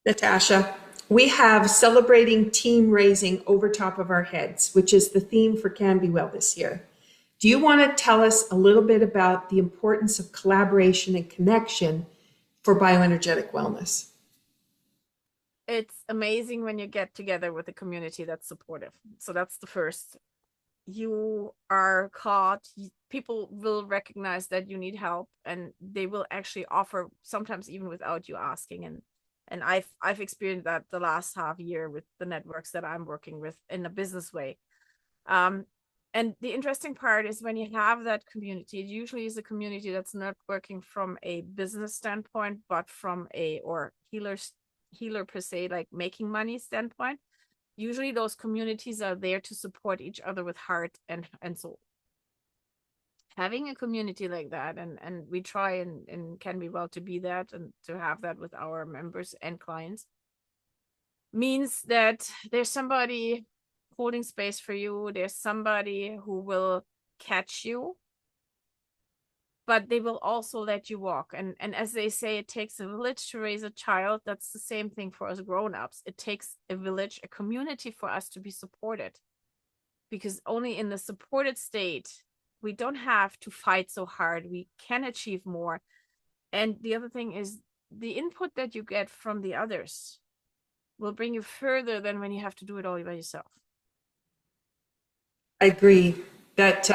Natasha, we have celebrating team raising over top of our heads, which is the theme for Can Be Well this year. Do you want to tell us a little bit about the importance of collaboration and connection for bioenergetic wellness? It's amazing when you get together with a community that's supportive. So that's the first. You are caught, people will recognize that you need help and they will actually offer sometimes even without you asking. And I've experienced that the last half year with the networks that I'm working with in a business way. Um, and the interesting part is when you have that community, it usually is a community that's not working from a business standpoint, but from a or healer per se, like making money standpoint. Usually those communities are there to support each other with heart and soul. Having a community like that, and we try and Can Be Well to be that and to have that with our members and clients, means that there's somebody holding space for you. There's somebody who will catch you, but they will also let you walk. And as they say, it takes a village to raise a child. That's the same thing for us grown-ups. It takes a village, a community for us to be supported, because only in the supported state we don't have to fight so hard. We can achieve more. And the other thing is the input that you get from the others will bring you further than when you have to do it all by yourself. I agree that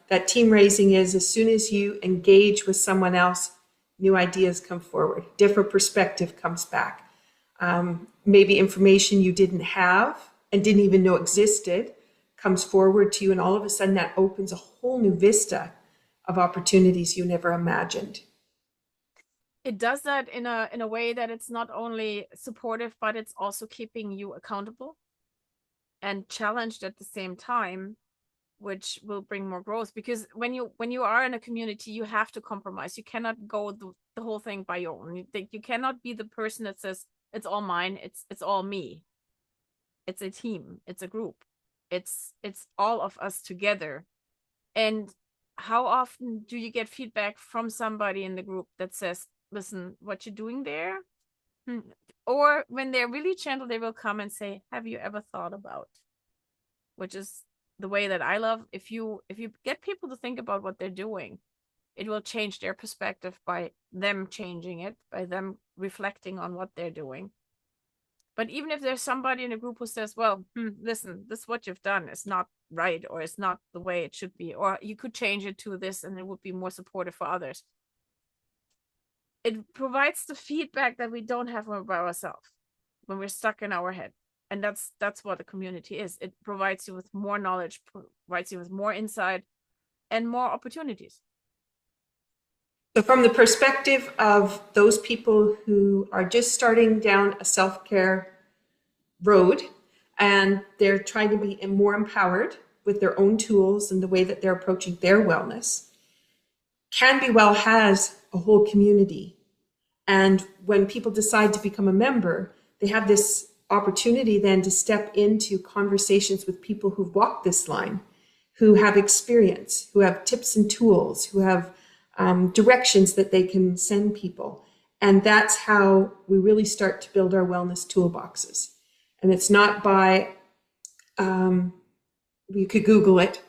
that team raising is as soon as you engage with someone else, new ideas come forward, different perspective comes back. Maybe information you didn't have and didn't even know existed comes forward to you, and all of a sudden that opens a whole new vista of opportunities you never imagined. It does that in a way that it's not only supportive, but it's also keeping you accountable and challenged at the same time, which will bring more growth. Because when you are in a community, you have to compromise. You cannot go the whole thing by your own. You cannot be the person that says it's all mine, it's all me. It's a team, it's a group, it's all of us together. And how often do you get feedback from somebody in the group that says, listen, what you're doing there? Or when they're really gentle, they will come and say, have you ever thought about? Which is the way that I love. If you get people to think about what they're doing, it will change their perspective by them changing it, by them reflecting on what they're doing. But even if there's somebody in a group who says, well, listen, this what you've done is not right, or it's not the way it should be, or you could change it to this and it would be more supportive for others. It provides the feedback that we don't have when we're by ourselves, when we're stuck in our head. And that's what a community is. It provides you with more knowledge, provides you with more insight and more opportunities. So, from the perspective of those people who are just starting down a self care road and they're trying to be more empowered with their own tools and the way that they're approaching their wellness, Can Be Well has a whole community. And when people decide to become a member, they have this opportunity then to step into conversations with people who've walked this line, who have experience, who have tips and tools, who have directions that they can send people. And that's how we really start to build our wellness toolboxes. And it's not by, you could Google it,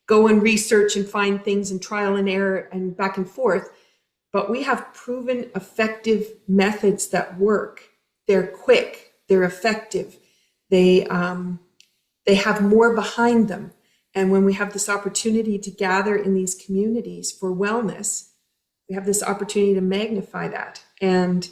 go and research and find things and trial and error and back and forth. But we have proven effective methods that work. They're quick, they're effective, they have more behind them. And when we have this opportunity to gather in these communities for wellness, we have this opportunity to magnify that. And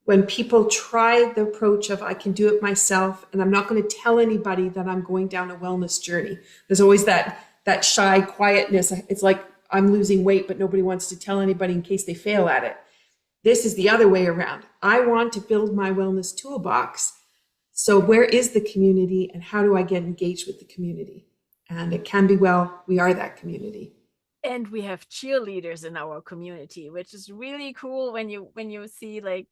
when people try the approach of I can do it myself, and I'm not going to tell anybody that I'm going down a wellness journey, there's always that shy quietness. It's like I'm losing weight, but nobody wants to tell anybody in case they fail at it. This is the other way around. I want to build my wellness toolbox. So where is the community and how do I get engaged with the community? And it Can Be Well, we are that community. And we have cheerleaders in our community, which is really cool when you see like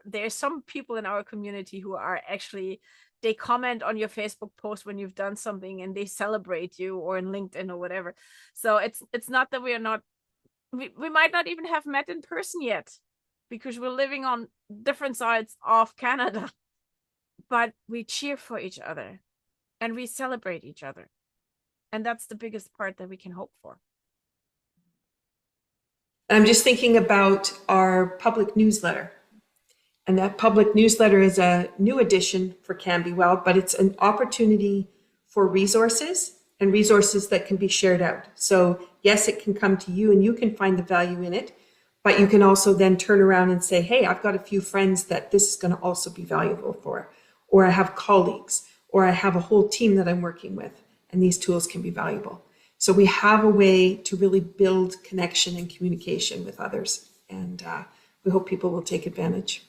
there's some people in our community who are actually, they comment on your Facebook post when you've done something and they celebrate you, or in LinkedIn or whatever. So it's not that we are not, we might not even have met in person yet, because we're living on different sides of Canada, but we cheer for each other and we celebrate each other. And that's the biggest part that we can hope for. I'm just thinking about our public newsletter. And that public newsletter is a new edition for Can Be Well, but it's an opportunity for resources and resources that can be shared out. So yes, it can come to you and you can find the value in it, but you can also then turn around and say, hey, I've got a few friends that this is going to also be valuable for, or I have colleagues, or I have a whole team that I'm working with, and these tools can be valuable. So we have a way to really build connection and communication with others, and we hope people will take advantage.